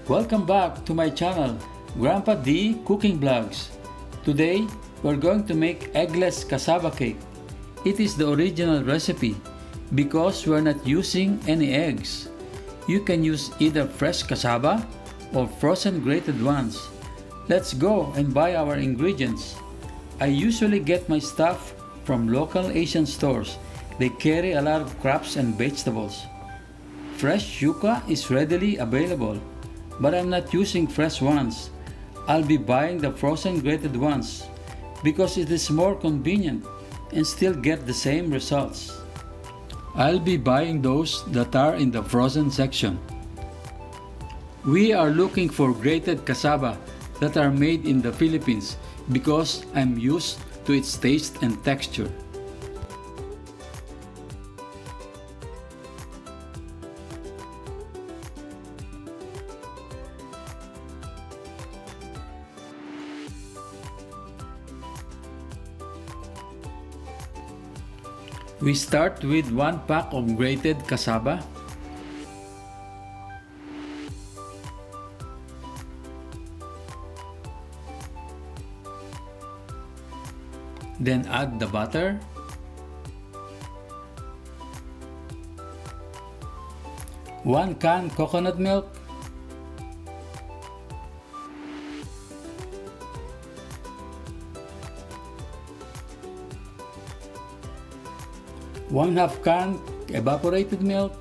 Welcome back to my channel, Grandpa D Cooking Vlogs. Today, we're going to make eggless cassava cake. It is the original recipe because we're not using any eggs. You can use either fresh cassava or frozen grated ones. Let's go and buy our ingredients. I usually get my stuff from local Asian stores. They carry a lot of crops and vegetables. Fresh yuca is readily available, but I'm not using fresh ones. I'll be buying the frozen grated ones because it is more convenient and still get the same results. I'll be buying those that are in the frozen section. We are looking for grated cassava that are made in the Philippines because I'm used to its taste and texture. We start with 1 pack of grated cassava. Then add the butter. One can coconut milk. One half can evaporated milk,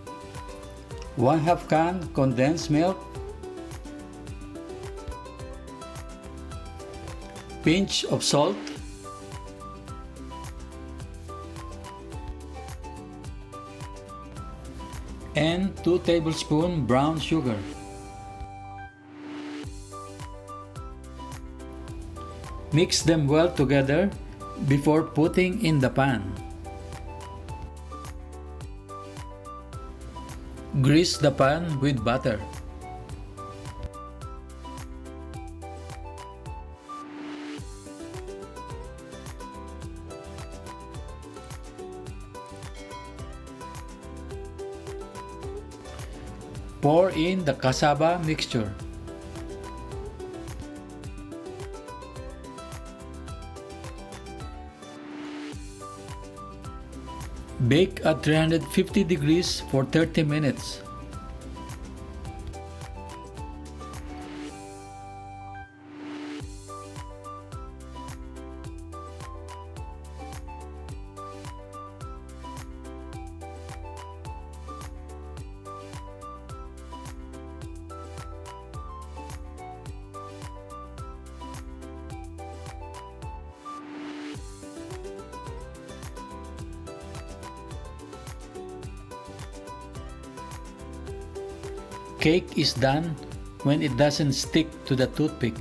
1/2 can condensed milk, pinch of salt, and 2 tablespoons brown sugar. Mix them well together before putting in the pan. Grease the pan with butter. Pour in the cassava mixture. Bake at 350 degrees for 30 minutes. Cake is done when it doesn't stick to the toothpick.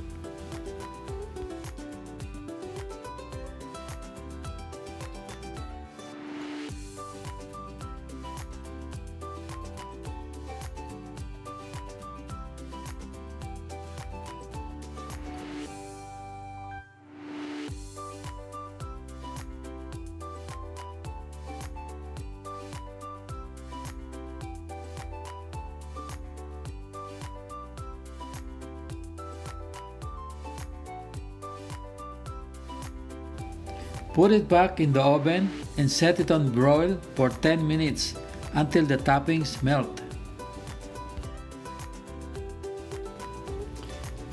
Put it back in the oven and set it on broil for 10 minutes until the toppings melt.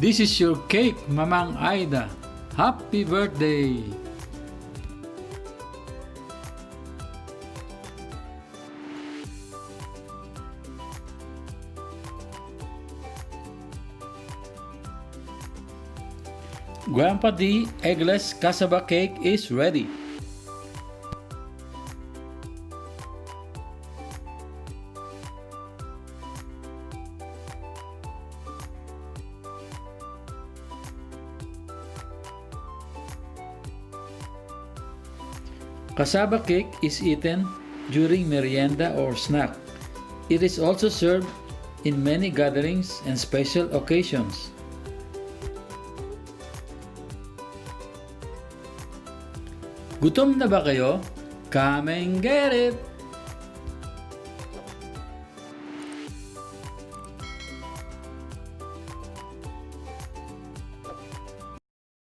This is your cake, Mamang Aida. Happy birthday! Grandpa D eggless cassava cake is ready. Cassava cake is eaten during merienda or snack. It is also served in many gatherings and special occasions. Gutom na ba kayo? Come and get it!